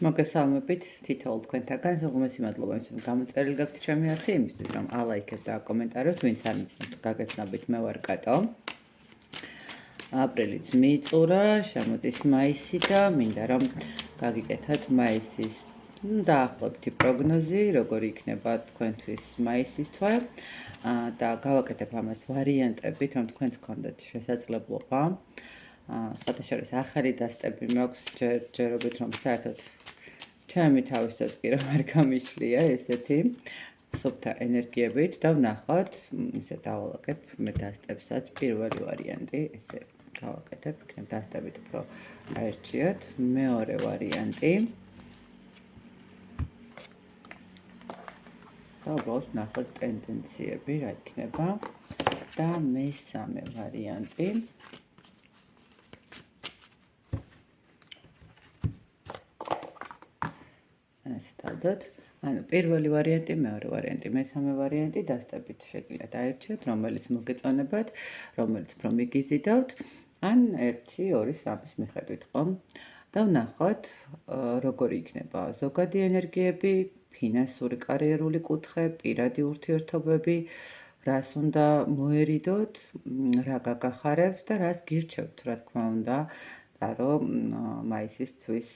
მოგესალმებით თითოეულ თქვენთაგან. ზოგადად მადლობა იმისთვის, რომ გამოწერილი გაქვთ ჩემი არხი, იმისთვის, რომ ალაიქეთ და აკომენტაროთ, ვინც არ მიცნობთ, გაგეცნობით, მე ვარ კატო. აპრილიც მიიწურა, შემოდის მაისი და მინდა რომ გაგიკეთოთ მაისის დაახლოებითი პროგნოზი, როგორი იქნება თქვენთვის მაისის თვე და გავაკეთებ ამას ვარიანტებით, რომ თქვენს გქონდეთ შესაძლებლობა. სხვათა შორის ახალი დასტები მაქვს ჯერჯერობით, რომ საერთოდ ჩემი თავისაც კი რომ არ გამიშლია ესეთი სუფთა ენერგიებით და ვნახოთ, ისე დავალაგებ მე დასტებსაც პირველი ვარიანტი, ესე გავაკეთებ, იქნებ დასტებით უფრო აერჩიოთ, მეორე ვარიანტი. და უბრალოდ ვნახოთ ტენდენციები რა იქნება და მესამე ვარიანტი. ანუ პირველი ვარიანტი, მეორე ვარიანტი, მესამე ვარიანტი დასტებით შეგიძლიათ აერჩიოთ, რომელიც მოგეწონებათ, რომელიც უფრო მიგიზიდავთ, ან 1, 2, 3-ის მიხედვით, ხო? და ვნახოთ, როგორი იქნება ზოგადი ენერგიები, ფინანსური კარიერული კუთხე, პირადი ურთიერთობები, რას უნდა მოერიდოთ, რა გაგახარებთ და რას გირჩევთ, რა თქმა უნდა, და რომ მაისის თვის.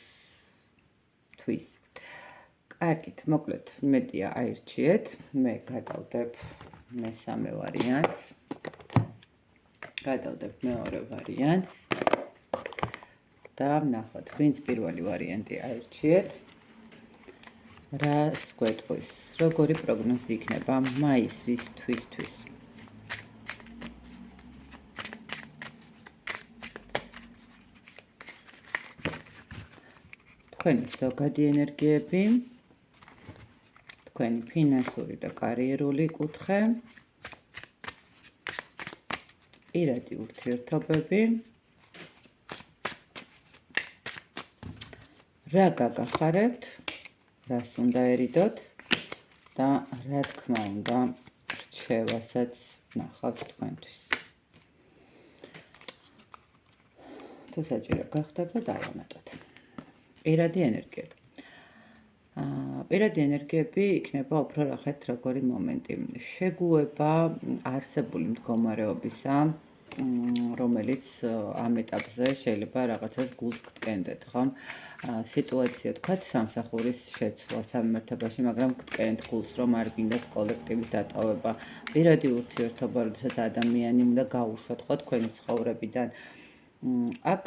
კარგით, მოკლედ, მედია აირჩიეთ, მე გადავდებ მესამე ვარიანტს, გადავდებ მეორე ვარიანტს და ვნახოთ, ვინც პირველი ვარიანტი აირჩიეთ, რას გვეტყვის, როგორი პროგნოზი იქნება მაისის თვისთვის. თქვენი ზოგადი ენერგიები, თქვენი ფინანსური და კარიერული კუთხე, პირადი ურთიერთობები, რა გაგახარებთ, რას უნდა ერიდოთ და რა თქმა უნდა რჩევასაც ვნახავთ თქვენთვის. თუ საჭირო გახდება დავამატოთ. პირადი ენერგიები. პირადი ენერგიები იქნება უფრო რახეთ როგორი მომენტი. შეგუება არსებული მდგომარეობისა, რომელიც ამ ეტაპზე შეიძლება რაღაცას გულს გტკენდეთ, ხო? სიტუაცია თქვათ სამსახურის შეცვლა სამართებაში, მაგრამ გტკენთ გულს, რომ არ გინდათ კოლექტივის დატოვება. პირადი ურთიერთობა, როდესაც ადამიანი უნდა გაუშვათ, ხო, თქვენი ცხოვრებიდან. აქ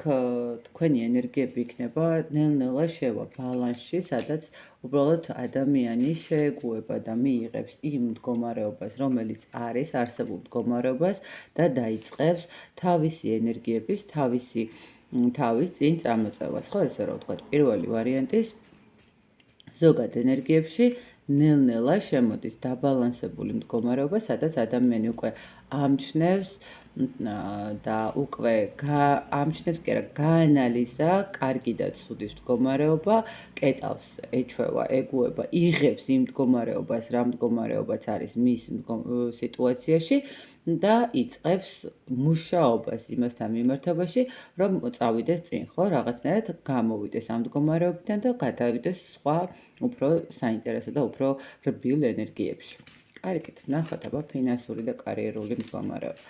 თქვენი ენერგიები იქნება ნელ-ნელა შევა ბალანსში, სადაც უბრალოდ ადამიანი შეეგუება და მიიღებს იმ მდგომარეობას, რომელიც არის არსებულ მდგომარეობას და დაიწყებს თავისი ენერგიების, თავის წინ წამოწევას, ხო, ესე რომ ვთქვათ, პირველი ვარიანტის ზოგად ენერგიებში ნელ-ნელა შემოდის დაბალანსებული მდგომარეობა, სადაც ადამიანი უკვე ამჩნევს და უკვე ამჩნევს კი არა, გაანალიზა კარგი და ცუდი მდგომარეობა, კეტავს, ეჩვევა, ეგუება, იღებს იმ მდგომარეობას, რა მდგომარეობაც არის მის სიტუაციაში და იწყებს მუშაობას იმასთან მიმართებაში, რომ წავიდეს წინ, ხო, რაღაცნაირად გამოვიდეს ამ მდგომარეობიდან და გადავიდეს სხვა უფრო საინტერესო და უფრო რბილ ენერგიებში. კარგით, ვნახოთ აბა ფინანსური და კარიერული მდგომარეობა.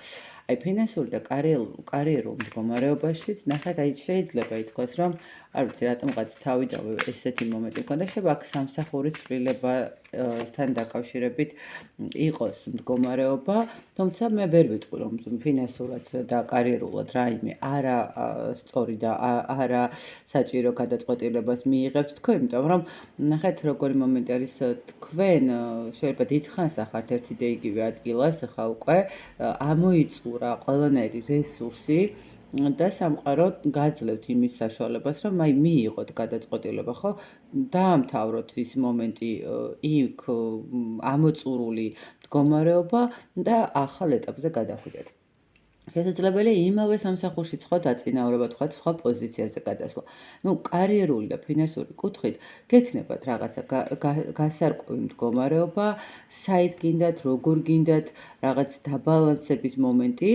აი ფინანსური და კარიერულ მდგომარეობაში ნახეთ, აი შეიძლება ითქვას, რომ არ ვიცი რატომღაც თავიდანვე ესეთი მომენტი მქონდა, შეიძლება აქ სამსახურის ცვლილებასთან დაკავშირებით იყოს მდგომარეობა, თუმცა მე ვერ ვიტყვი, რომ ფინანსურად და კარიერულად რაიმე არა სწორი და არა საჭირო გადაწყვეტილებას მიიღებთ თქვენ, იმიტომ რომ ნახეთ როგორი მომენტი არის, თქვენ შეიძლება დიდხანს ახართ ერთი და იგივე ადგილას, ხა უკვე ამოიწურა ყველანაირი რესურსი და სამყარო გაძლევთ იმის საშუალებას, რომ აი მიიღოთ გადაწყვეტილება, ხო? დაამთავროთ ის მომენტი, იქ ამოწურული მდგომარეობა და ახალ ეტაპზე გადახვიდეთ. შესაძლებელია იმავე სამსახურში სხვა დაწინაურება, თქვათ სხვა პოზიციაზე გადასვლა. კარიერული და ფინანსური კუთხით გექნებათ რაღაცა გასარკვევი მდგომარეობა, საით გინდათ, როგორ გინდათ, რაღაც დაბალანსების მომენტი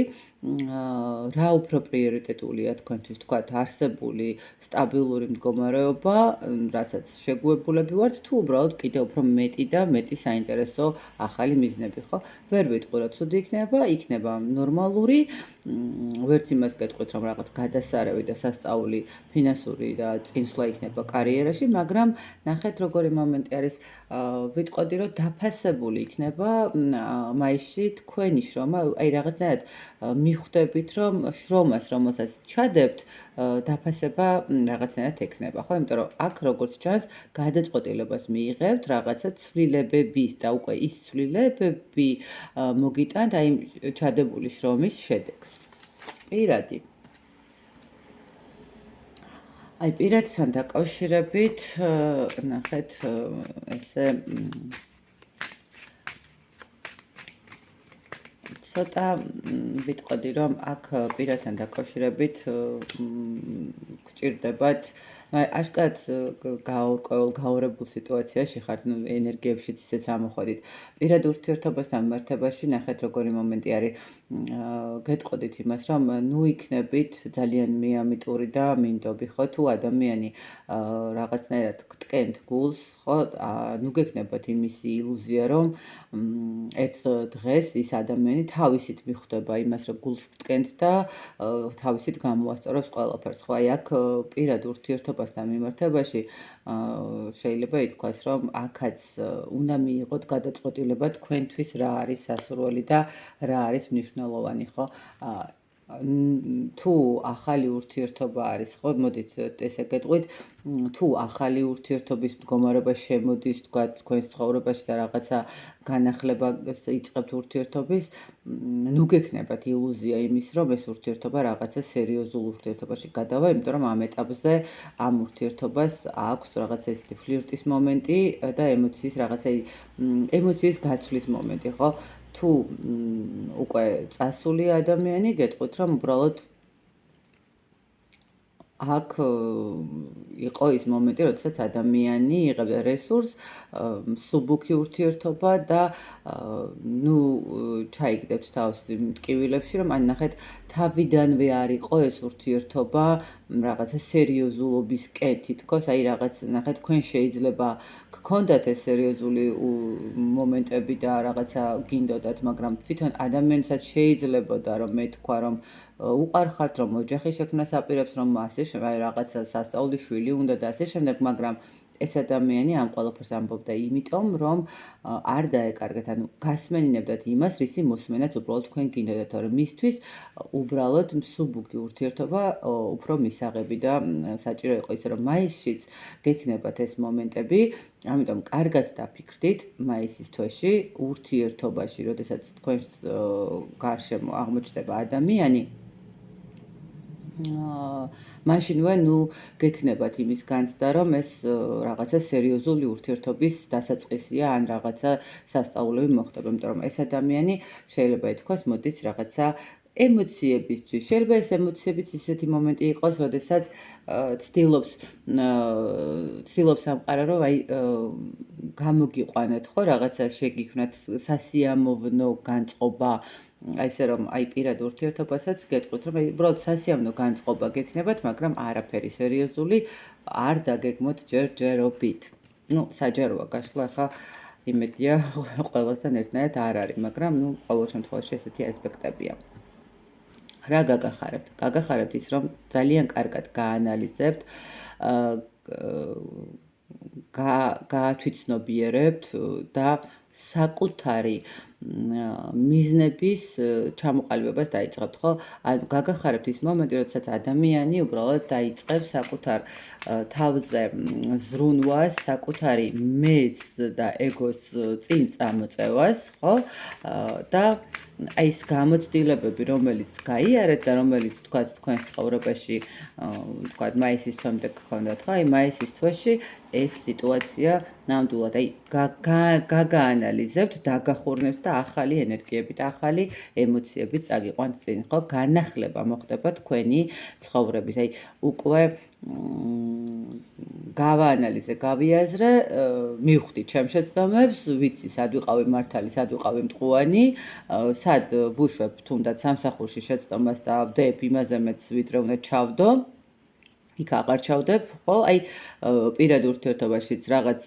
რა უფრო პრიორიტეტულია თქვენთვის, თქვათ, არსებული სტაბილური მდგომარეობა, რასაც შეგუებულები ვართ, თუ უბრალოდ კიდევ უფრო მეტი და მეტი საინტერესო ახალი მიზნები, ხო? ვერ ვიტყვი, რომ ცუდი იქნება ნორმალური, ვერც იმას გეტყვით, რომ რაღაც გადასარევი და სასწაული ფინანსური და წინსვლა იქნება კარიერაში, მაგრამ ნახეთ როგორი მომენტი არის, ვიტყოდი, რომ დაფასებული იქნება მაისში თქვენი შრომა, აი რაღაცნაირად მიხვდებით, რომ შრომას, რომელსაც ჩადებთ, დაფასება რაღაცნაირად ექნება, ხო? იმიტომ რომ აქ როგორც ჩანს, გადაწყვეტილებას მიიღებთ რაღაცა ცვლილებების და უკვე ის ცვლილებები მოგიტანთ აი ჩადებული შრომის შედეგს. პირადი. აი პირადთან დაკავშირებით ნახეთ ესე ცოტა ვიტყოდი რომ აქ პირადთან დაკავშირებით გჭირდებათ აშკარად გაურკვეველ სიტუაციაში ხართ, ენერგიებშიც ისეც ამოხვედით. პირად ურთიერთობასთან მიმართებაში ნახეთ როგორი მომენტი არის. გეტყოდით იმას, რომ იქნებით ძალიან მიამიტური და მინდობი, ხო, თუ ადამიანი რაღაცნაირად გტკენთ გულს, ხო, გექნებათ იმისი ილუზია, რომ ერთ დღეს ის ადამიანი თავისით მიხვდება იმას, რომ გულს გტკენთ და თავისით გამოასწორებს ყველაფერს. ხო, აი აქ პირად ურთიერთობასთან მიმართებაში შეიძლება ითქვას, რომ აქაც უნდა მიიღოთ გადაწყვეტილება თქვენთვის რა არის სასურველი და რა არის მნიშვნელოვანი, ხო? თუ ახალი ურთიერთობა არის, ხო, მოდით ესე გეტყვით, თუ ახალი ურთიერთობის მდგომარეობა შემოდის, თქვათ, თქვენს ცხოვრებაში და რაღაცა განახლება იწყებთ ურთიერთობის, გექნებათ ილუზია იმის, რომ ეს ურთიერთობა რაღაცა სერიოზულ ურთიერთობაში გადავა, იმიტომ რომ ამ ეტაპზე ამ ურთიერთობას აქვს რაღაცა ესეთი ფლირტის მომენტი და ემოციის გაცვლის მომენტი, ხო? თუ უკვე წასული ადამიანი, გეტყვით, რომ უბრალოდ აქ იყო ის მომენტი, როდესაც ადამიანი იღებდა რესურს, მსუბუქი ურთიერთობა და ჩაიგდებთ თავს იმ ტკივილებში, რომ ან ნახეთ, თავიდანვე არ იყო ეს ურთიერთობა რაღაცა სერიოზულობისკენ თითქოს, აი რაღაც ნახეთ, თქვენ შეიძლება გქონდათ ეს სერიოზული მომენტები და რაღაცა გინდოდათ, მაგრამ თვითონ ადამიანსაც შეიძლებოდა რომ მე თქვა, რომ უყარხართ, რომ ოჯახის შექმნას აპირებს, რომ ასე რაღაცა სასწაული შვილი უნდა და ასე შემდეგ, მაგრამ ეს ადამიანი ამ ყველაფერს ამბობდა იმიტომ, რომ არ დაეკარგეთ, ანუ გასმენინებდათ იმას, რისი მოსმენაც უბრალოდ თქვენ გინდოდათ, რომ მისთვის უბრალოდ მსუბუქი ურთიერთობა უფრო მისაღები და საჭირო იყო ისე, რომ მაისშიც გექნებათ ეს მომენტები, ამიტომ კარგად დაფიქრდით მაისის თვეში ურთიერთობაში, როდესაც თქვენს გარშემო აღმოჩნდება ადამიანი, მაშინვე გექნებათ იმის განცდა, რომ ეს რაღაცა სერიოზული ურთიერთობის დასაწყისია, ან რაღაცა სასწაულები მოხდება, იმიტომ რომ ეს ადამიანი შეიძლება ითქვას, მოდის რაღაცა ემოციებისთვის. შეიძლება ეს ემოციებიც ისეთი მომენტი იყოს, როდესაც ცდილობს ამყარა, რომ აი გამოგიყვანოთ, ხო, რაღაცა შეგიქმნათ სასიამოვნო განწყობა, აი ესე რომ აი პირად ურთიერთობასაც გეტყვით, რომ აი უბრალოდ სასიამოვნო განწყობა გექნებათ, მაგრამ არაფერი სერიოზული არ დაგეგმოთ ჯერჯერობით. საჯაროა გაშლა, ხა იმედია ყველასთან ერთნაირად არ არის, მაგრამ ყოველ შემთხვევაში ესეთი ასპექტებია. რა გაგახარებთ? გაგახარებთ ის, რომ ძალიან კარგად გაანალიზებთ, გაათვითცნობიერებთ და საკუთარი მიზნების ჩამოყალიბებას დაიწყებთ, ხო? ანუ გაგახარებთ ის მომენტი, როდესაც ადამიანი უბრალოდ დაიწყებს საკუთარ თავზე ზრუნვას, საკუთარი მეს და ეგოს წინ წამოწევას, ხო? და აი ეს გამოცდილებები, რომელიც გაიარეთ და რომელიც თქვათ თქვენს ცხოვრებაში, თქვათ მაისის თვემდე გქონდათ, ხო? აი მაისის თვეში ეს სიტუაცია ნამდვილად აი გაგაანალიზებთ, დაგახურნებთ და ახალი ენერგიებით, ახალი ემოციებით წაგიყვანთ წინ, ხო? განახლება მოხდება თქვენი ცხოვრების. აი, უკვე გავაანალიზე, გავიაზრე, მივხვდი ჩემს შეცდომებს, ვიცი, სად ვიყავი მართალი, სად ვიყავი მტყუანი, სად ვუშვებ თუნდაც სამსახურში შეცდომას და ვდებ იმაზე მეც, ვიდრე უნდა ჩავდო. იქ აღარ ჩავდებ, ხო? აი, პირად ურთიერთობაშიც რაღაც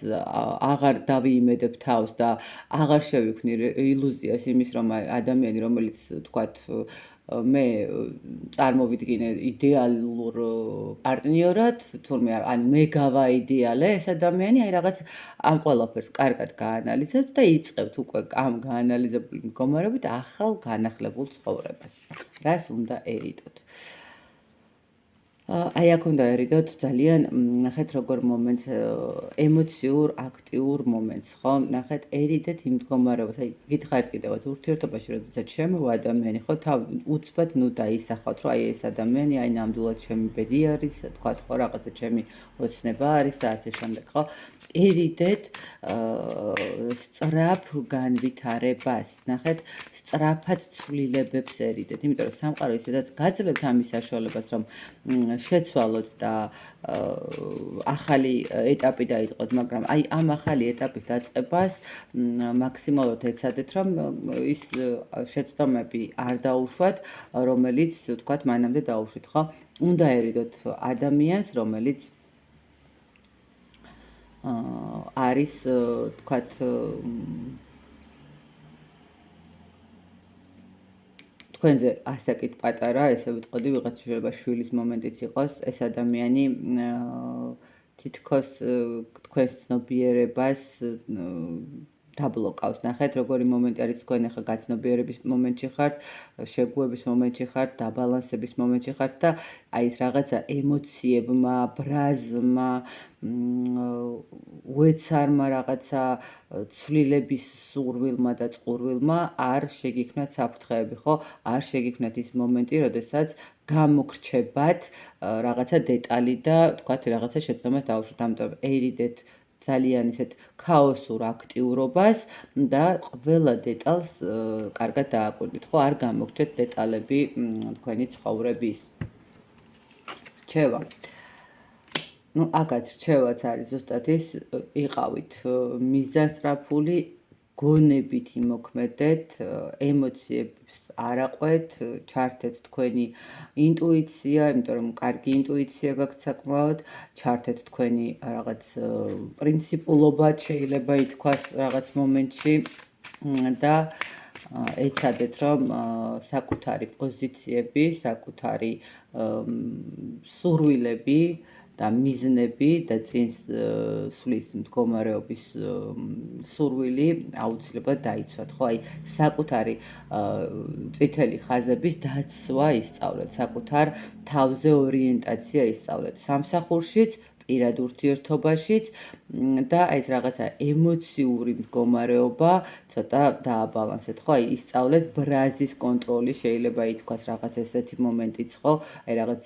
აღარ დავიიმედებ თავს და აღარ შევიქმნი ილუზიას იმის, რომ ადამიანი, რომელიც თქვათ მე წარმოვიდგინე იდეალურ პარტნიორად, თურმე ან მე გავაიდეალე ეს ადამიანი, აი რაღაც ამ ყველაფერს კარგად გაანალიზებთ და იწყებთ უკვე ამ გაანალიზებული მდგომარეობით ახალ განახლებულ ცხოვრებას. რას უნდა ერიდოთ? აი აქ უნდა ერიდოთ ძალიან, ნახეთ როგორ მომენტს, ემოციურ, აქტიურ მომენტს, ხო? ნახეთ, ერიდეთ იმ მდგომარეობას, აი გითხარით კიდევაც ურთიერთობაში, როდესაც შემოვა ადამიანი, ხო, უცბად დაისახავთ, რომ აი ეს ადამიანი, აი ნამდვილად ჩემი ბედი არის, თქვათ, ხო, რაღაცა ჩემი ოცნება არის და ასე შემდეგ, ხო? ერიდეთ სწრაფ განვითარებას, ნახეთ, სწრაფად ცვლილებებს ერიდეთ, იმიტომ რომ სამყარო ისედაც გაძლევთ ამის საშუალებას, რომ შეცვალოთ და ახალი ეტაპი დაიწყოთ, მაგრამ აი ამ ახალი ეტაპის დაწყებას მაქსიმალურად ეცადეთ, რომ ის შეცდომები არ დაუშვათ, რომელიც თქვათ მანამდე დაუშვით, ხო? უნდა ერიდოთ ადამიანს, რომელიც არის თქვათ თქვენზე ასაკით პატარა, ესე ვიტყოდი, ვიღაც შეიძლება შვილის მომენტიც იყოს, ეს ადამიანი თითქოს თქვენს ცნობიერებას დაბლოკავს. ნახეთ, როგორი მომენტი არის თქვენ ახლა გაცნობიერების მომენტში ხართ, შეგუების მომენტში ხართ, დაბალანსების მომენტში ხართ და აი ეს რაღაცა ემოციებმა, ბრაზმა, უეცარმა რაღაცა ცვლილების სურვილმა და წყურვილმა არ შეგიქმნათ საფრთხეები, ხო? არ შეგიქმნათ ის მომენტი, როდესაც გამოგრჩებათ რაღაცა დეტალი და თქვათ რაღაცა შეცდომას დაუშვით, ამიტომ ერიდეთ ძალიან ისეთ ქაოსურ აქტიურობას და ყველა დეტალს კარგად დააკვირდით, ხო? არ გამოგრჩეთ დეტალები თქვენი ცხოვრების. რჩევა. ну, აქაც რჩევაც არის ზუსტად ის, იყავით მიზანსწრაფული, გონებით იმოქმედეთ, ემოციებს არ აყვეთ, ჩართეთ თქვენი ინტუიცია, იმიტომ რომ კარგი ინტუიცია გაქვთ საკმაოდ, ჩართეთ თქვენი რაღაც პრინციპულობა, შეიძლება ითქვას რაღაც მომენტში და ეცადეთ, რომ საკუთარი პოზიციები, საკუთარი სურვილები და მიზნები და წინ სვლის მდგომარეობის სურვილი აუცილებლად დაიცვათ, ხო? აი, საკუთარი წითელი ხაზების დაცვა ისწავლეთ, საკუთარ თავზე ორიენტაცია ისწავლეთ, სამსახურშიც, პირად ურთიერთობაშიც და ეს რაღაცა ემოციური მდგომარეობა ცოტა დააბალანსეთ, ხო? აი, ისწავლეთ ბრაზის კონტროლი, შეიძლება ითქვას რაღაც ესეთი მომენტიც, ხო? აი, რაღაც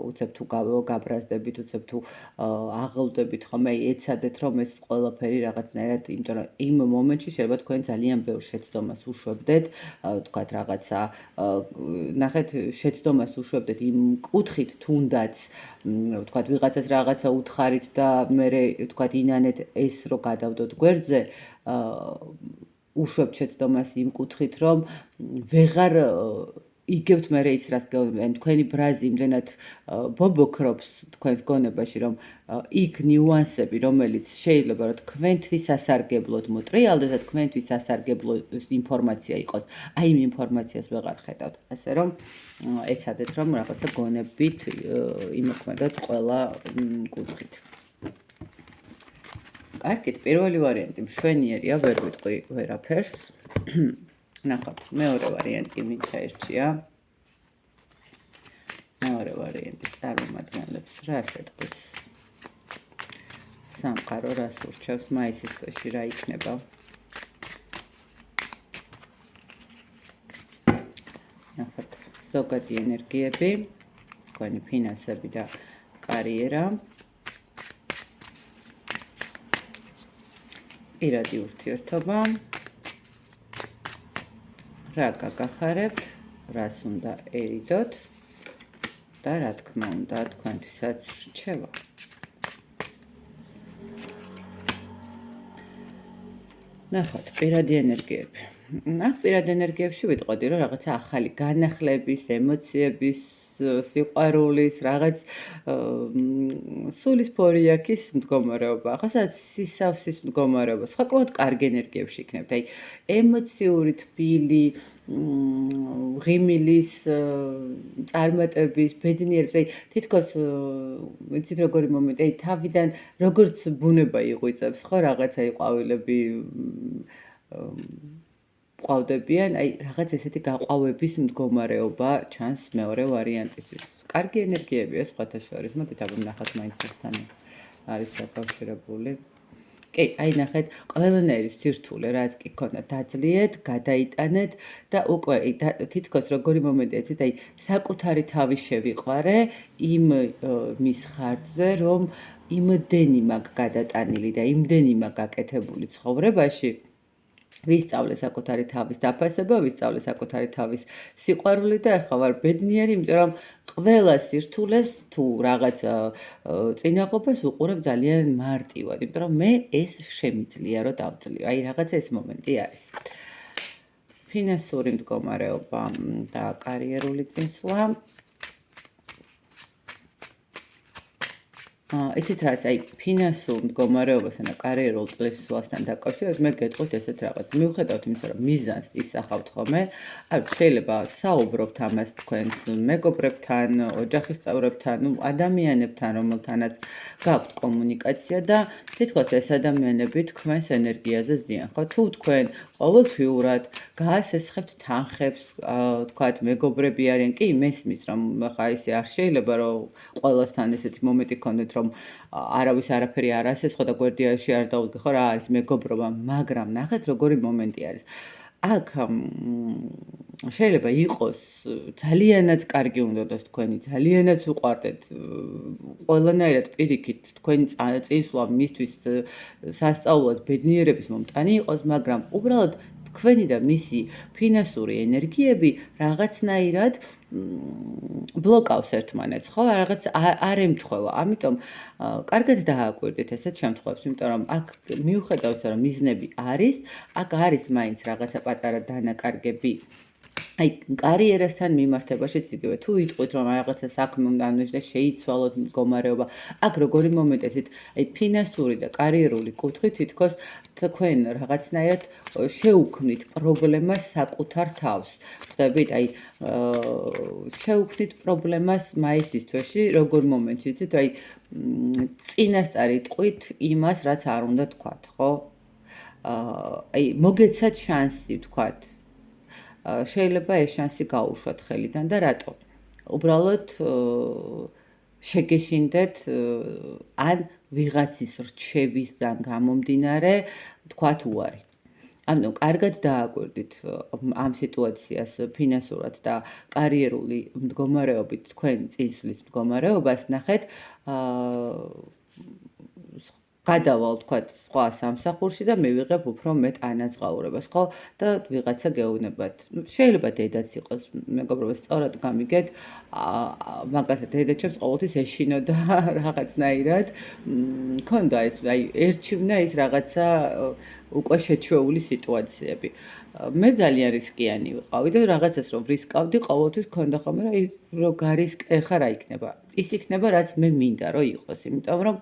უცებ თუ გაბრაზდებით, უცებ თუ აღელვდებით, ხომ? აი, ეცადეთ, რომ ეს ყველაფერი რაღაცნაირად, იმიტომ რომ იმ მომენტში შეიძლება თქვენ ძალიან ბევრ შეცდომას უშვებდეთ, თქვათ რაღაცა, ნახეთ, შეცდომას უშვებდეთ იმ კუთხით თუნდაც, თქვათ ვიღაცას რაღაცა უთხარით და მე თქვათ ინანეთ ეს რო გადავდოთ გვერდზე, უშვებთ შეცდომას იმ კუთხით, რომ ვეღარ იგებთ მე ის რას გეუბნები, თქვენი ბრაზი იმდენად ბობოქრობს თქვენს გონებაში, რომ იქ ნიუანსები, რომელიც შეიძლება რომ თქვენთვის სასარგებლოდ მოტრიალდეს და თქვენთვის სასარგებლო ინფორმაცია იყოს, აი იმ ინფორმაციას ვეღარ ხედავთ. ასე რომ ეცადეთ, რომ რაღაცა გონებით იმოქმედოთ ყველა კუთხით. კარგით, პირველი ვარიანტი მშვენიერია, ვერ ვიტყვი ვერაფერს. ნახავთ, მეორე ვარიანტი ვინ ჩაირჩია? მეორე ვარიანტი წარმომადგენლებს რას ეტყვის? სამყარო რას ურჩევს მაისის თვეში, რა იქნება? ნახავთ, ზოგადი ენერგიები, თქვენი ფინანსები და კარიერა. პირადი ურთიერთობა. რა გაგახარებთ, რას უნდა ერიდოთ და რა თქმა უნდა თქვენთვისაც რჩევა. ნახოთ, პირადი ენერგიები. პირადი ენერგიებში ვიტყოდი, რომ რაღაცა ახალი განახლების, ემოციების, სიყვარულის, რაღაც სულის ფორიაქის მდგომარეობა. ახლა სადაც სისავსის მდგომარეობა, საკმაოდ კარგი ენერგიებში იქნებთ. აი, ემოციური თბილი, ღიმილის, წარმატების, ბედნიერების, აი, თითქოს ვიცით როგორი მომენტი, აი, თავიდან როგორც ბუნება იღვიწებს, ხო, რაღაცა ყვავილები ყვავდებიან, აი, რაღაც ესეთი გაყვავების მდგომარეობა ჩანს მეორე ვარიანტისთვის. კარგი ენერგიებია სხვათა შორის, მოდით აბა ნახოთ მაინც ერთთან არის დაკავშირებული. კი, აი ნახეთ, ყველანაირი სირთულე, რაც კი ქონდათ, დაძლიეთ, გადაიტანეთ და უკვე თითქოს როგორი მომენტია, იცით, აი, საკუთარი თავი შევიყვარე იმ მის ხარჯზე, რომ იმდენი მაქვს გადატანილი და იმდენი მაქვს გაკეთებული ცხოვრებაში, ვისწავლე საკუთარი თავის დაფასება, ვისწავლე საკუთარი თავის სიყვარული და ახლა ვარ ბედნიერი, იმიტომ რომ ყველა სირთულეს თუ რაღაც წინაღობას ვუყურებ ძალიან მარტივად, იმიტომ რომ მე ეს შემიძლია რომ დავწლიო. აი რაღაცა ეს მომენტი არის. ფინანსური მდგომარეობა და კარიერული წინსვლა. იცით რა არის, აი, ფინანსურ მდგომარეობასთან და კარიერულ წინსვლასთან დაკავშირებით მე გეტყვით ესეთ რაღაც. მიუხედავად იმისა, რომ მიზანს ისახავთ ხოლმე, არ ვიცი, შეიძლება საუბრობთ ამას თქვენს მეგობრებთან, ოჯახის წევრებთან, ადამიანებთან, რომელთანაც გაქვთ კომუნიკაცია და თითქოს ეს ადამიანები თქვენს ენერგიაზე ზიან, ხო? თუ თქვენ ყოველთვიურად გაასესხებთ თანხებს, თქვათ, მეგობრები არიან, კი, მესმის, რომ ხა ისე არ შეიძლება, რომ ყველასთან ესეთი მომენტი გქონდეთ, რომ არავის არაფერი არ ასესხო და გვერდიაში არ დაუდგე, ხო, რა არის მეგობრობა, მაგრამ ნახეთ როგორი მომენტი არის. აქ შეიძლება იყოს ძალიანაც კარგი უნდოდას თქვენი, ძალიანაც უყვარდეთ, ყველანაირად პირიქით თქვენი წინსვლა მისთვის სასწაულად ბედნიერების მომტანი იყოს, მაგრამ უბრალოდ თქვენი და მისი ფინანსური ენერგიები რაღაცნაირად ბლოკავს ერთმანეთს, ხო? რაღაც არ ემთხვევა. ამიტომ კარგად დააკვირდით ესეთ შემთხვევებს, იმიტომ რომ აქ მიუხედავად იმისა, რომ მიზნები არის, აქ არის მაინც რაღაცა პატარა დანაკარგები. აი, კარიერასთან მიმართებაშიც იგივე, თუ იტყვით, რომ რაღაცა საქმე უნდა ამოიჭრა, შეიცვალოთ მდგომარეობა, აქ როგორი მომენტია, ისეთ, აი, ფინანსური და კარიერული კუთხით თითქოს თქვენ რაღაცნაირად შეუქმნით პრობლემას საკუთარ თავს. ხვდებით, აი, შეუქმნით პრობლემას მაისის თვეში, როგორ მომენტში, იცით, აი, წინასწარ იტყვით იმას, რაც არ უნდა თქვათ, ხო? აი, მოგეცათ შანსი, თქვათ. შეიძლება ეს შანსი გაუშვათ ხელიდან და რატო? უბრალოდ შეგეშინდეთ ან ვიღაცის რჩევისგან გამომდინარე თქვათ უარი. ამიტომ კარგად დააკვირდით ამ სიტუაციას ფინანსურად და კარიერული მდგომარეობით თქვენ წინსვლის მდგომარეობას, ნახეთ, გადავალ თქვათ სხვა სამსახურში და მივიღებ უფრო მეტ ანაზღაურებას, ხო? და ვიღაცა გეუბნებათ. შეიძლება დედაც იყოს, მეგობრებო, სწორად გამიგეთ, მაგალითად დედაჩემს ყოველთვის ეშინოდა რაღაცნაირად, მქონდა ეს, აი, ერჩივნა ის რაღაცა უკვე შეჩვეული სიტუაციები. მე ძალიან რისკიანი ვიყავი და რაღაცას რომ ვრისკავდი, ყოველთვის მქონდა ხოლმე, რომ გარისკე ხარ, რა იქნება? ის იქნება, რაც მე მინდა რომ იყოს, იმიტომ რომ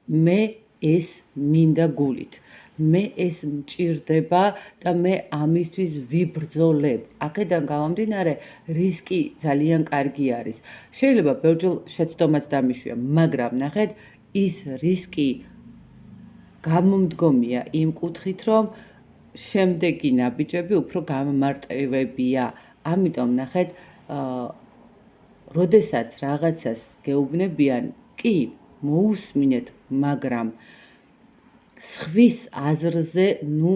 მე ეს მინდა გულით. მე ეს მჭირდება და მე ამისთვის ვიბრძოლებ. აქედან გამომდინარე, რისკი ძალიან კარგი არის. შეიძლება ბევრჯერ შეცდომაც დამიშვია, მაგრამ ნახეთ, ის რისკი გამომდგომია იმ კუთხით, რომ შემდეგი ნაბიჯები უფრო გამმარტივებია. ამიტომ ნახეთ, როდესაც რაღაცას გეუბნებიან, კი, მოусმინეთ, მაგრამ სხვის აზრზე, ნუ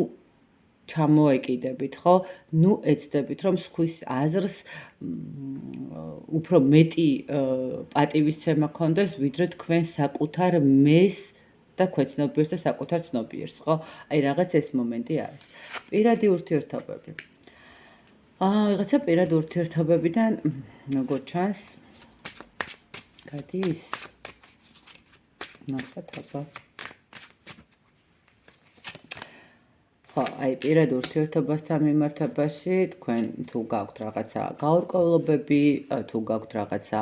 ჩამოეკიდებით, ხო? ნუ ეცდებით, რომ სხვის აზრს უფრო მეტი პატივისცემა გქონდეს, ვიდრე თქვენ საკუთარ მეს და ქვეცნობიერს და საკუთარ ცნობიერს, ხო? აი, რაღაც ეს მომენტი არის. პირადი ურთიერთობები. ვიღაცა პირად ურთიერთობებიდან როგორც ჩანს გადის ნახოთ აბა ხო, აი პირად ურთიერთობასთან მიმართებაში თქვენ თუ გაქვთ რაღაცა გაურკვევლობები, თუ გაქვთ რაღაცა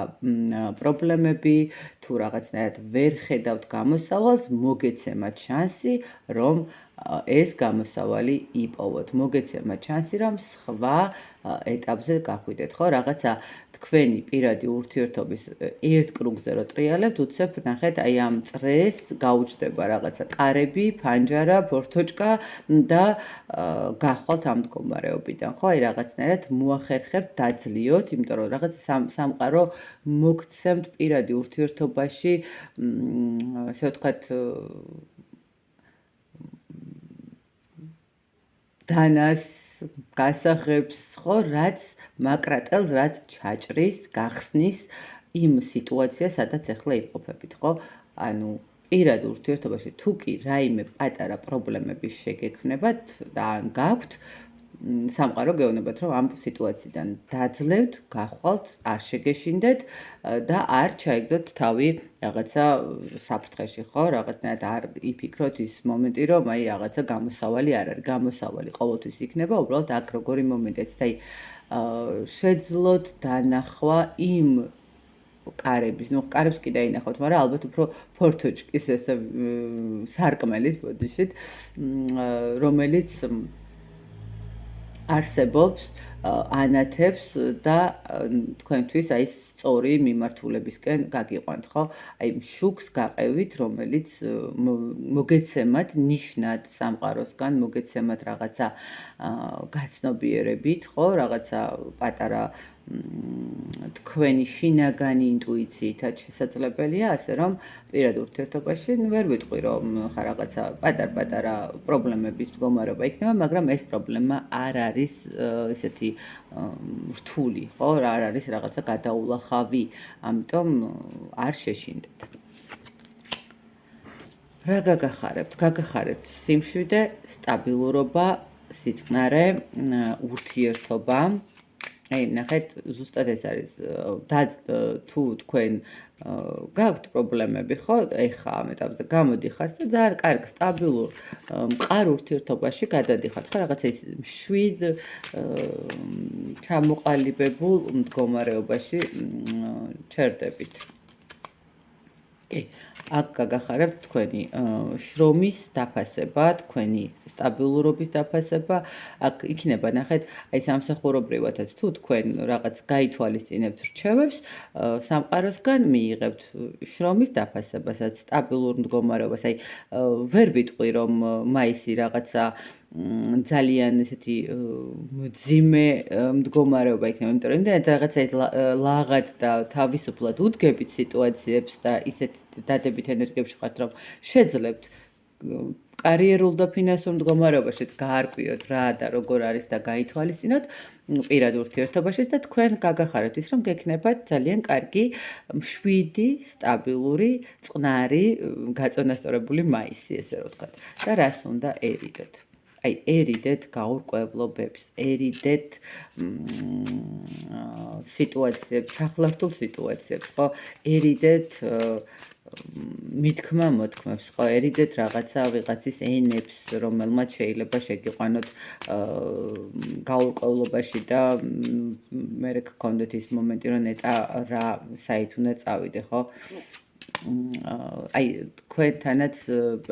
პრობლემები, თუ რაღაცნაირად ვერ ხედავთ გამოსავალს, მოგეცემათ შანსი, რომ ეს გამოსავალი იპოვოთ. მოგეცემათ შანსი, რომ სხვა ეტაპზე გახვიდეთ, ხო? რაღაცა თქვენი პირადი ურთიერთობის ერთ კრუგზე რო ტრიალებთ, უცებ ნახეთ, აი ამ წრეს გაუჩნდება რაღაცა ყარები, ფანჯარა, ფორთოჭკა და გახვალთ ამ მდგომარეობიდან, ხო? აი რაღაცნაირად მოახერხებთ დაძლიოთ, იმიტომ რომ რაღაც სამყარო მოგცემთ პირადი ურთიერთობაში, ასე ვთქვათ, დანას გასაღებს, ხო, რაც მაკრატელს, რაც ჩაჭრის, გახსნის იმ სიტუაციას, სადაც ახლა იმყოფებით, ხო? ანუ პირად ურთიერთობაში თუ კი რაიმე პატარა პრობლემები შეგექმნებათ და ან გაქვთ, სამყარო გეუბნებათ, რომ ამ სიტუაციიდან დაძლევთ, გახვალთ, არ შეგეშინდეთ და არ ჩაიგდოთ თავი რაღაცა საფრთხეში, ხო? რაღაცნაირად არ იფიქროთ ის მომენტი, რომ აი რაღაცა გამოსავალი არ არის. გამოსავალი ყოველთვის იქნება, უბრალოდ აქ როგორი მომენტიც და აი შეძლოთ დანახვა იმ კარების, ნუ კარებს კი დაინახავთ, მაგრამ ალბათ უფრო ფორთოჭკის ესე სარკმელის ბოდიშით, რომელიც არსებობს, ანათებს და თქვენთვის აი სწორი მიმართულებისკენ გაგიყვანთ, ხო? აი შუქს გაყევით, რომელიც მოგეცემათ ნიშნად სამყაროსგან, მოგეცემათ რაღაცა გაცნობიერებით, ხო? რაღაცა პატარა თქვენი შინაგანი ინტუიციითაც შესაძლებელია, ასე რომ პირად ურთიერთობაში ვერ ვიტყვი, რომ ხა რაღაცა პატარ-პატარა პრობლემების მდგომარეობა იქნება, მაგრამ ეს პრობლემა არ არის ესეთი რთული, ხო? არ არის რაღაცა გადაულახავი, ამიტომ არ შეშინდეთ. რა გაგახარებთ? გაგახარებთ სიმშვიდე, სტაბილურობა, სიწყნარე, ურთიერთობა. აი, ნახეთ, ზუსტად ეს არის თუ თქვენ გაქვთ პრობლემები, ხო? ეხა ამ ეტაპზე გამოდიხართ და ძალიან კარგ, სტაბილურ, მყარ ურთიერთობაში გადადიხართ, ხო? რაღაცა ის მშვიდ, ჩამოყალიბებულ მდგომარეობაში ჩერდებით. კი, აქ გაგახარებთ თქვენი შრომის დაფასება, თქვენი სტაბილურობის დაფასება, აქ იქნება ნახეთ, აი სამსახურობრივადაც თუ თქვენ რაღაც გაითვალისწინებთ რჩევებს, სამყაროსგან მიიღებთ შრომის დაფასებასაც, სტაბილურ მდგომარეობას, აი ვერ ვიტყვი, რომ მაისი რაღაცა ძალიან ესეთი მძიმე მდგომარეობა იქნება, იმიტომ რომ იმდენად რაღაცა ლაღად და თავისუფლად უდგებით სიტუაციებს და ისეთ დადებით ენერგიებში ხართ, რომ შეძლებთ კარიერულ და ფინანსურ მდგომარეობაშიც გაარკვიოთ რა და როგორ არის და გაითვალისწინოთ პირად ურთიერთობაშიც და თქვენ გაგახარებთ ის, რომ გექნებათ ძალიან კარგი, მშვიდი, სტაბილური, წყნარი, გაწონასწორებული მაისი, ესე რომ ვთქვათ. და რას უნდა ერიდეთ? აი, ერიდეთ გაურკვევლობებს, ერიდეთ სიტუაციებს, ჩახლართულ სიტუაციებს, ხო? ერიდეთ მithქმა-მოთქმებს, ხო? ერიდეთ რაღაცა ვიღაცის ენებს, რომელმაც შეიძლება შეგიყვანოთ გაურკვევლობაში და მერე გქონდეთ ის მომენტი, რომ ნეტა რა საით უნდა წავიდე, ხო? აი თქვენთანაც,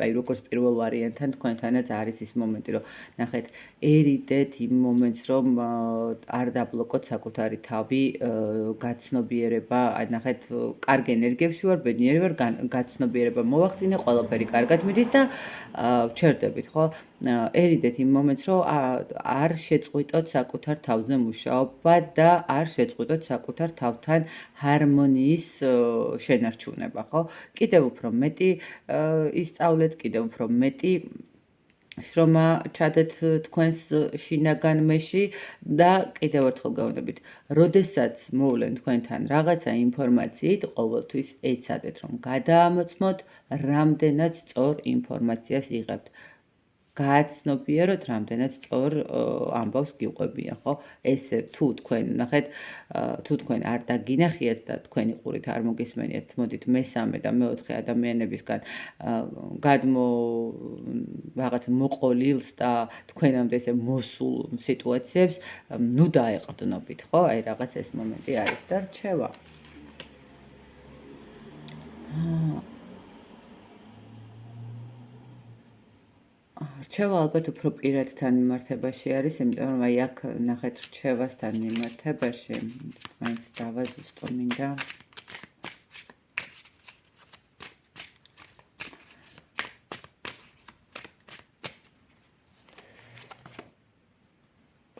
აი როგორც პირველ ვარიანტთან თქვენთანაც არის ის მომენტი, რომ ნახეთ, ერიდეთ იმ მომენტს, რომ არ დაბლოკოთ საკუთარი თავი, გაცნობიერება, აი ნახეთ, კარგ ენერგიებში ვარ, ბედნიერი ვარ, გაცნობიერება მოვახდინე, ყველაფერი კარგად მიდის და ვჩერდებით, ხო? ერიდეთ იმ მომენტს, რომ არ შეწყვიტოთ საკუთარ თავზე მუშაობა და არ შეწყვიტოთ საკუთარ თავთან ჰარმონიის შენარჩუნება, ხო? კიდევ უფრო მეტი ისწავლეთ, კიდევ უფრო მეტი შრომა ჩადეთ თქვენს შინაგანმეში და კიდევ ერთხელ გავუნდებით, როდესაც მოვლენ თქვენთან რაღაცა ინფორმაციით, ყოველთვის ეცადეთ, რომ გადაამოწმოთ, რამდენად სწორ ინფორმაციას იღებთ. გააცნობიეროთ, რამდენად სწორ ამბავს გიყვებიან, ხო? ესე თუ თქვენ ნახეთ, თუ თქვენ არ დაგინახიათ და თქვენი ყურით არ მოგისმენიათ, მოდით მესამე და მეოთხე ადამიანებისგან რაღაც მოყოლილს და თქვენამდე ესე მოსულ სიტუაციებს, ნუ დაეყრდნობით, ხო? აი რაღაც ეს მომენტი არის და რჩევა. რჩევა ალბათ უფრო პირადთან მიმართებაში არის, იმიტომ რომ აი აქ ნახეთ რჩევასთან მიმართებაში, მაინც დავაზუსტო მინდა.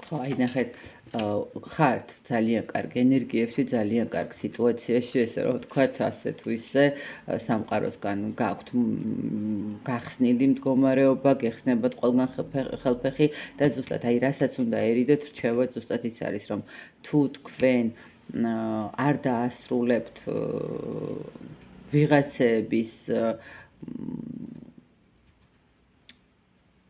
ხო, აი ნახეთ, ხართ ძალიან კარგ ენერგიებში, ძალიან კარგ სიტუაციაში, ესე რომ ვთქვათ, ასე თუ ისე სამყაროსგან გაქვთ გახსნილი მდგომარეობა, გეხსნებათ ყველგან ხელფეხი და ზუსტად აი რასაც უნდა ერიდოთ, რჩევა ზუსტად ის არის, რომ თუ თქვენ არ დაასრულებთ ვიღაცების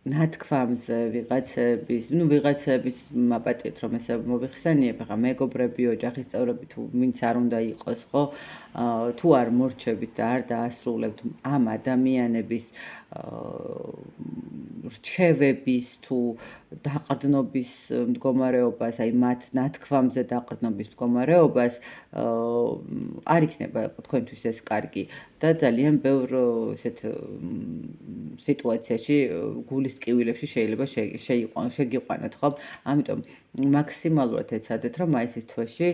ნათქვამზე, ვიღაცების მაპატიეთ, რომ ესე მოვიხსენიებ, ახლა მეგობრები, ოჯახის წევრები თუ ვინც არ უნდა იყოს, ხო? თუ არ მორჩებით და არ დაასრულებთ ამ ადამიანების რჩევების თუ დაყრდნობის მდგომარეობას, აი მათ ნათქვამზე დაყრდნობის მდგომარეობას, არ იქნება თქვენთვის ეს კარგი და ძალიან ბევრ ესეთ სიტუაციაში გულის ტკივილებში შეიძლება შეგიყვანოთ, ხო? ამიტომ მაქსიმალურად ეცადეთ, რომ მაისის თვეში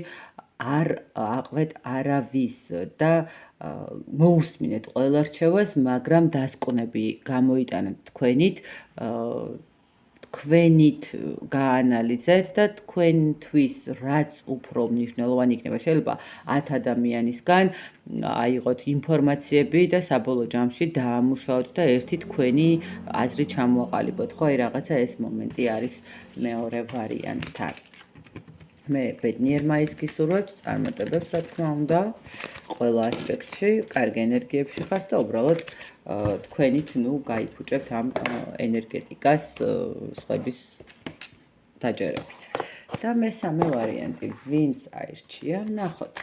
არ აყვეთ არავის და მოусმინეთ ყველა რჩევას, მაგრამ დასკვნები გამოიტანეთ თქვენით, თქვენით გაანალიზეთ და თქვენთვის რაც უფრო მნიშვნელოვანი იქნება, შეიძლება 10 ადამიანისგან აიღოთ ინფორმაციები და საბოლოო ჯამში დაამუშავოთ და ერთი თქვენი აზრი ჩამოაყალიბოთ, ხო? აი რაღაცა ეს მომენტი არის მეორე ვარიანტთან. მე ბედნიერ მაისს გისურვებთ, წარმატებებს, რა თქმა უნდა, ყველა ასპექტში, კარგ ენერგიებში ხართ და უბრალოდ თქვენით, ნუ გაიფუჭებთ ამ ენერგეტიკას სხვების დაჯერებით. და მესამე ვარიანტი, ვინც აირჩია, ნახოთ.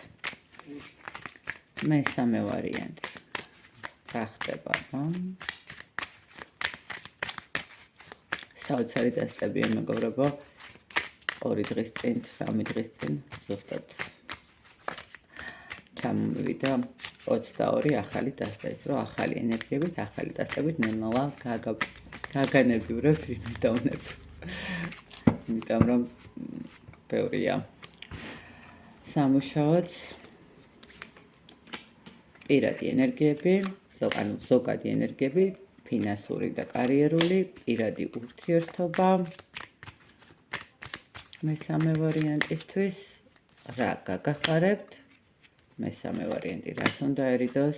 მესამე ვარიანტი. რა ხდება, ხო? საოცარი დასწებია, მეგობრებო. 2 დღის წინ, 3 დღის წინ, ზუსტად ჩამოვიდა 22 ახალი დასწრა, ის რომ ახალი ენერგიებით, ახალი დასწრებით ნელ-ნელა გაგანებივრებ ვინდაუნებს. იმიტომ რომ ბევრია სამუშაოც, პირადი ენერგიები, ზოგადი ენერგიები, ფინანსური და კარიერული, პირადი ურთიერთობა. მესამე ვარიანტისთვის რა გაგახარებთ? მესამე ვარიანტი რას უნდა ერიდოს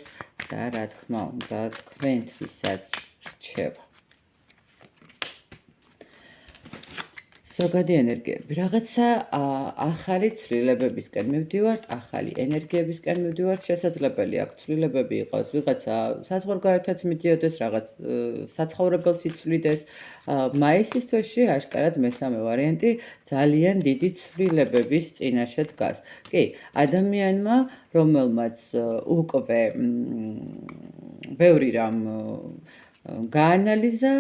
და რა თქმა უნდა თქვენთვისაც რჩევა. ზოგადი ენერგიები, რაღაცა ახალი ცვლილებებისკენ მივდივართ, ახალი ენერგიებისკენ მივდივართ, შესაძლებელი აქვს ცვლილებები იყოს, ვიღაცა საზღვარგარეთაც მიდიოდეს, რაღაც საცხოვრებელს იცვლიდეს. მაისის თვეში აშკარად მესამე ვარიანტი ძალიან დიდი ცვლილებების წინაშე დგას. კი, ადამიანმა, რომელმაც უკვე ბევრი რამ გაანალიზა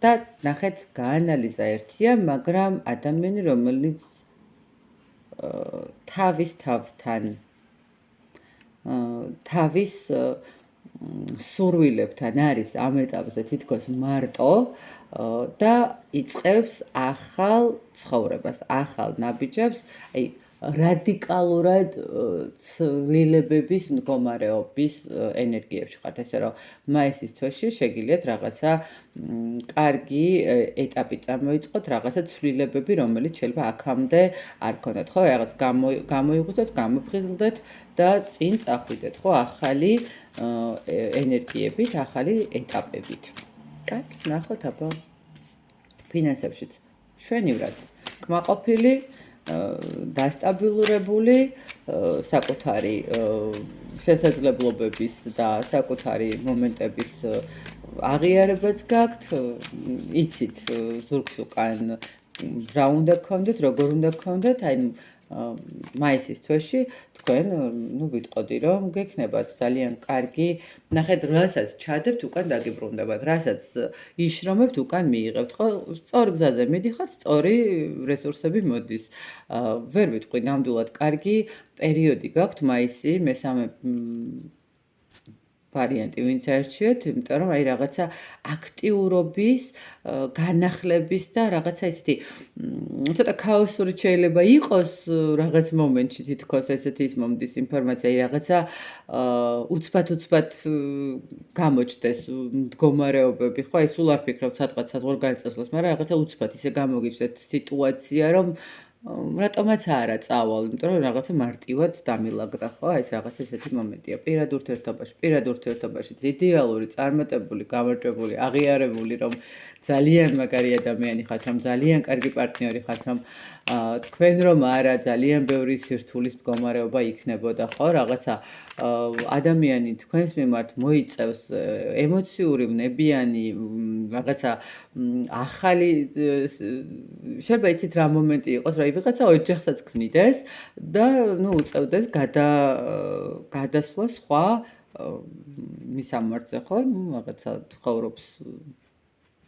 და ნახეთ, გაანალიზა ერთია, მაგრამ ადამიანი, რომელიც თავის თავთან, თავის სურვილებთან არის ამ ეტაპზე თითქოს მარტო და იწყებს ახალ ცხოვრებას, ახალ ნაბიჯებს, აი რადიკალურად ცვლილებების მდგომარეობის ენერგიებში ხართ, ესე რომ მაისის თვეში შეგიძლიათ რაღაცა კარგი ეტაპი წარმოიწყოთ, რაღაცა ცვლილებები, რომელიც შეიძლება აქამდე არ ქონდათ, ხო? რაღაც გამოიღვიძოთ, გამოფხიზლდეთ და წინ წახვიდეთ, ხო? ახალი ენერგიებით, ახალი ეტაპებით. კარგი, ნახოთ აბა ფინანსებშიც. შვენივრად, კმაყოფილი, დასტაბილურებული, საკუთარი შესაძლებლობების და საკუთარი მომენტების აღიარებაც გაქვთ, იცით ზურგს უკან რა უნდა გქონდეთ, როგორ უნდა გქონდეთ, აი მაისის თვეში თქვენ ვიტყოდი რომ გექნებათ ძალიან კარგი, ნახეთ რასაც ჩადებთ უკან დაგიბრუნდებათ, რასაც იშრომებთ უკან მიიღებთ, ხო, სწორ გზაზე მიდიხართ, სწორი რესურსები მოდის. ვერ ვიტყვი ნამდვილად კარგი პერიოდი გაქვთ მაისი, მესამე ვარიანტი ვინც არჩიეთ, იმიტომ რომ აი რაღაცა აქტიურობის, განახლების და რაღაცა ისეთი ცოტა ქაოსური შეიძლება იყოს რაღაც მომენტში თითქოს ესეთი ის მომდის ინფორმაცია, აი რაღაცა უცბად გამოჩნდეს მდგომარეობები, ხო, აი სულ არ ფიქრობთ სადღაც საზღვარგარეთ, მაგრამ რაღაცა უცბად ისე გამოგიჩნდეთ სიტუაცია, რომ რატომაც არა წავალ, იმიტომ რომ რაღაცა მარტივად დამილაგდა, ხო? ეს რაღაცა ესეთი მომენტია. პირად ურთიერთობაში იდეალური, წარმატებული, გამარჯვებული, აღიარებული, რომ ძალიან მაგარი ადამიანი ხართ, რომ ძალიან კარგი პარტნიორი ხართ, რომ თქვენ რომ არა ძალიან ბევრი სირთულის მდგომარეობა იქნებოდა, ხო? რაღაცა ადამიანი თქვენს მიმართ მოიწევს ემოციური, ვნებიანი, რაღაცა ახალი შეიძლება იცით რა მომენტი იყოს, რა ვიღაცა ოჯახსაც ქმნიდეს და უწევდეს გადასვლა სხვა მისამართზე, ხო? რაღაცა ცხოვრობს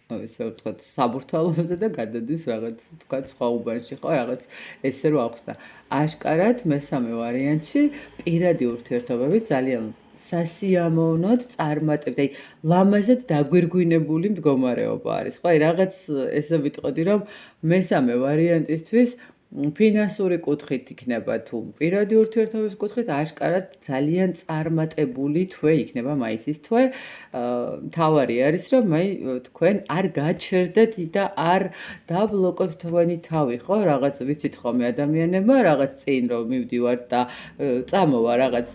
ესე ვთქვათ, საბურთალოზე და გადადის რაღაც ვთქვათ სხვა უბანში, ხო, რაღაც ესე რო ახსნა. აშკარად მესამე ვარიანტში პირადი ურთიერთობები ძალიან სასიამოვნოდ წარმატებთ. აი, ლამაზად დაგვირგვინებული მდგომარეობა არის. ხო, აი რაღაც ესე ვიტყოდი, რომ მესამე ვარიანტისთვის ფინანსური კუთხით იქნება თუ პირადი ურთიერთობის კუთხით აშკარად ძალიან წარმატებული თვე იქნება მაისის თვე. მთავარი არის, რომ აი თქვენ არ გაჩერდეთ და არ დაბლოკოთ თქვენი თავი, ხო? რაღაც ვიცით ხოლმე ადამიანებმა, რაღაც წინ რომ მივდივართ და წამოვა რაღაც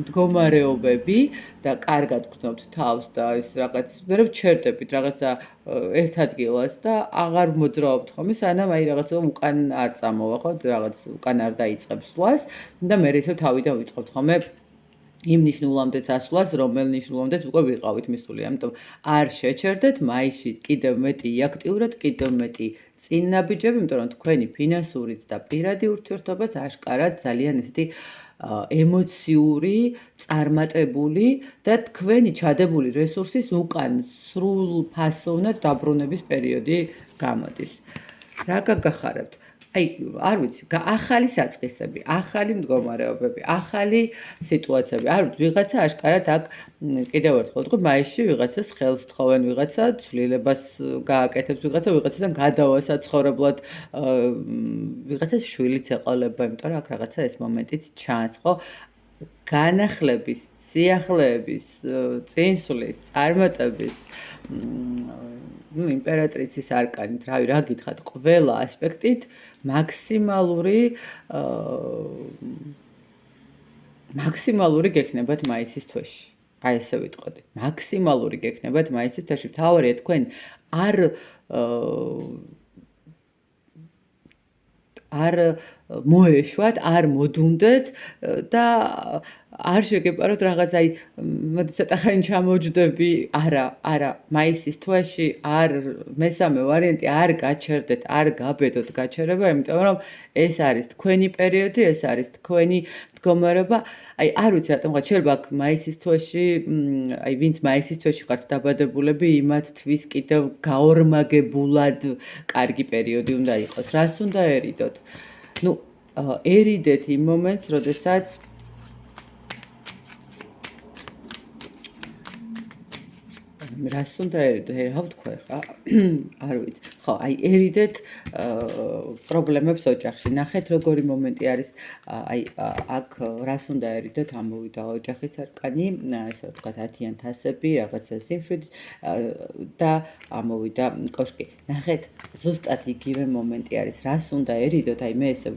მდგომარეობები და კარგად გრძნობთ თავს და ის რაღაც ვერ ვჩერდებით რაღაცა ერთ ადგილას და აღარ მოძრაობთ ხოლმე, სანამ აი რაღაცა უკან არ წამოვა, ხო? რაღაც უკან არ დაიწყებს სვლას და მე ისევ თავიდან ვიწყებთ ხოლმე იმ ნიშნულამდეც ასვლას, რომელ ნიშნულამდეც უკვე ვიყავით მისული. ამიტომ არ შეჩერდეთ, მაისში კიდევ მეტი აქტიურად, კიდევ მეტი წინ ნაბიჯები, იმიტომ რომ თქვენი ფინანსურიც და პირადი ურთიერთობაც აშკარად ძალიან ესეთი ემოციური, წარმატებული და თქვენი ჩადებული რესურსის უკან სრულ ფასოვნად დაბრუნების პერიოდი გამოდის. რა გაგახარებთ? აი, არ ვიცი, ახალი საწყისები, ახალი მდგომარეობები, ახალი სიტუაციები. არ ვიცი, ვიღაცა აშკარად აქ კიდევ ერთხელ ვთქვი, მაისში ვიღაცას ხელს თხოვენ, ვიღაცა ცვლილებას გააკეთებს, ვიღაცასთან გადავასაცხოვრებლად, ვიღაცას შვილიც ეყოლება, იმიტომ რომ აქ რაღაცა ეს მომენტიც ჩანს, ხო? განახლების, სიახლეების, წინსვლის, წარმატების იმპერატრიცის არკანით, რავი, რა გითხრათ, ყველა ასპექტით მაქსიმალური გექნებათ მაისის თვეში. აი ესე ვიტყოდი. მაქსიმალური გექნებათ მაისის თვეში. მთავარია თქვენ არ მოეშვათ, არ მოდუნდეთ და არ შეგეპაროთ რაღაც აი მოდი ცოტა ხანი ჩამოვჯდები, არა, მაისის თვეში არ მესამე ვარიანტი არ გაჩერდეთ, არ გაბედოთ გაჩერება, იმიტომ რომ ეს არის თქვენი პერიოდი, ეს არის თქვენი მდგომარეობა. აი არ ვიცი რატომღაც შეიძლება აქ მაისის თვეში, აი ვინც მაისის თვეში ხართ დაბადებულები, იმათთვის კიდევ გაორმაგებულად კარგი პერიოდი უნდა იყოს. რას უნდა ერიდოთ? ერიდეთ იმ მომენტს, როდესაც რას უნდა ერიდოთ? რა ვთქვა ხა? არ ვიცი. ხო, აი ერიდეთ პრობლემებს ოჯახში. ნახეთ როგორი მომენტი არის. აი აქ რას უნდა ერიდოთ? ამოვიდა ოჯახის არკანი, ესე ვთქვათ 10-იან თასები, რაღაცა სიმშვიდე და ამოვიდა კოშკი. ნახეთ, ზუსტად იგივე მომენტი არის. რას უნდა ერიდოთ? აი მე ესე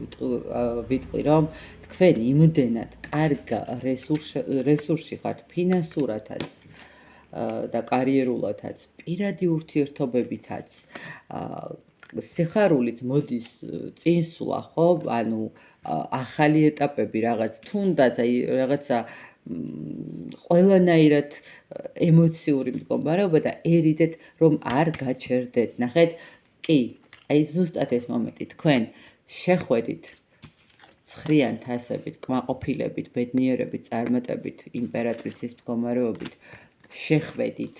ვიტყვი, რომ თქვენ იმდენად კარგ რესურსში ხართ ფინანსურათაც და კარიერულათაც, პირადი ურთიერთობებითაც, სიხარულით მოდის წინსვლა, ხო? ანუ ახალი ეტაპები რაღაც თუნდაც აი რაღაცა ყველანაირად ემოციური მდგომარეობა და ერიდეთ რომ არ გაჩერდეთ. ნახეთ, კი, აი ზუსტად ეს მომენტი თქვენ შეხვედით ცხრიან თასებით, კმაყოფილებით, ბედნიერებით, წარმატებით, იმპერატრიცის მდგომარეობით, შეხვედით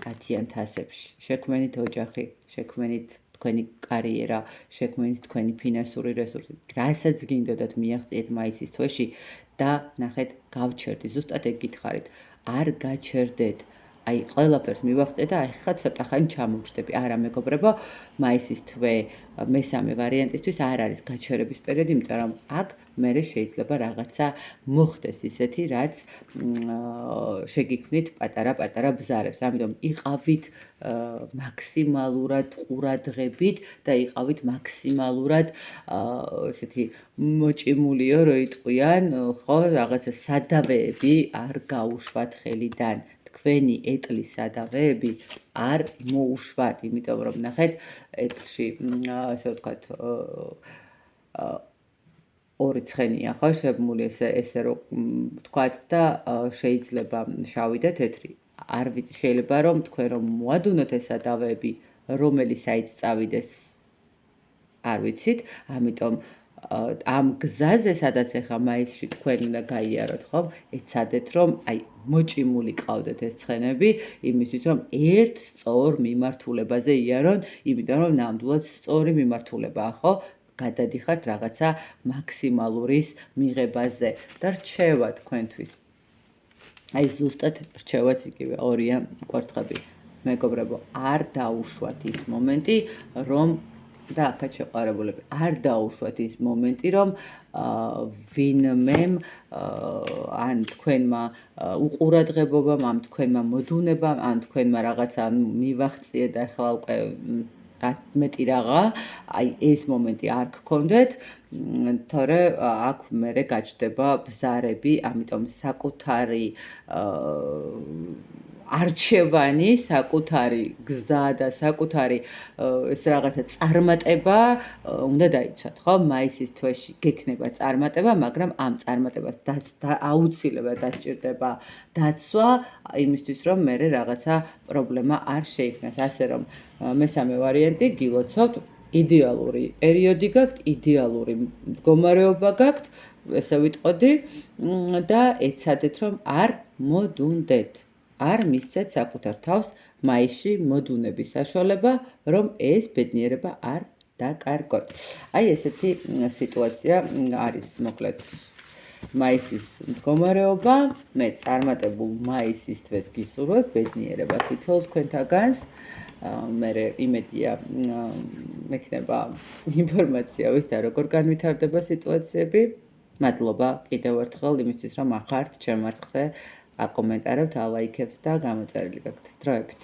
10-იან თასებში, შექმენით ოჯახი, შექმენით თქვენი კარიერა, შექმენით თქვენი ფინანსური რესურსი, რასაც გინდოდათ მიაღწიეთ მაისის თვეში და ნახეთ, გავჩერდით, ზუსტად ეგ გითხარით, არ გაჩერდეთ. აი, ყველაფერს მივაღწიე და აი ხა ცოტა ხანი ჩამოვჭდები. არა, მეგობრებო, მაისის თვე მესამე ვარიანტისთვის არ არის გაჩერების პერიოდი, იმიტომ რომ აქ მერე შეიძლება რაღაცა მოხდეს ისეთი, რაც შეგიქმნით პატარა-პატარა ბზარებს. ამიტომ იყავით მაქსიმალურად ყურადღებით და იყავით მაქსიმალურად ესეთი მოჭიმულიო, რო იტყვიან, ხო, რაღაცა სადავეები არ გაუშვათ ხელიდან. თქვენი ეტლის სადავეები არ მოუშვათ, იმიტომ რომ ნახეთ, ეტლში, ასე ვთქვათ, ორი ცხენია, ხო, შებმული ესე რომ ვთქვათ და შეიძლება შავი და თეთრი. არ ვიცი, შეიძლება რომ თქვენ რომ მოადუნოთ ეს სადავეები, რომელი საით წავიდეს, არ ვიცით, ამიტომ ამ გზაზე, სადაც ახლა მაისში თქვენ უნდა გაიაროთ, ხო? ეცადეთ რომ აი მოჭიმული ყავდეთ ეს ცხენები, იმისთვის რომ ერთ სწორ მიმართულებაზე იარონ, იმიტომ რომ ნამდვილად სწორი მიმართულებაა, ხო? გადადიხართ რაღაცა მაქსიმალურის მიღებაზე და რჩევა თქვენთვის. აი ზუსტად რჩევაც იგივე ორია კვერთხები. მეგობრებო, არ დაუშვათ ის მომენტი, რომ და აქაც შეყვარებულები, არ დაუშვათ ის მომენტი, რომ ვინმემ ან თქვენმა უყურადღებობამ, ამ თქვენმა მოდუნებამ, ან თქვენმა რაღაცა მივაღწიე და ახლა უკვე მეტი რაღა, აი ეს მომენტი არ გქონდეთ, თორე აქ მერე გაჩნდება ბზარები, ამიტომ საკუთარი არჩევანი, საკუთარი გზა და საკუთარი ეს რაღაცა წარმატება უნდა დაიცვათ, ხო? მაისის თვეში გექნება წარმატება, მაგრამ ამ წარმატებას აუცილებლად დასჭირდება დაცვა, იმისთვის რომ მერე რაღაცა პრობლემა არ შეიქმნას. ასე რომ მესამე ვარიანტი გილოცავთ იდეალური პერიოდი გაქვთ, იდეალური მდგომარეობა გაქვთ, ესე ვიტყოდი და ეცადეთ რომ არ მოდუნდეთ. არ მისცეთ საკუთარ თავს მაისში მოდუნების საშუალება, რომ ეს ბედნიერება არ დაკარგოთ. აი ესეთი სიტუაცია არის, მოკლედ, მაისის მდგომარეობა. მე წარმატებულ მაისის თვეს გისურვებ, ბედნიერება თითოეულ თქვენთაგანს. მერე იმედია მექნება ინფორმაცია, ვისთან როგორ განვითარდება სიტუაციები. მადლობა კიდევ ერთხელ იმისთვის, რომ ახართ ჩემ არხზე აკომენტარებთ, ალაიქებთ და გამოწერილი გაქვთ. დროებით.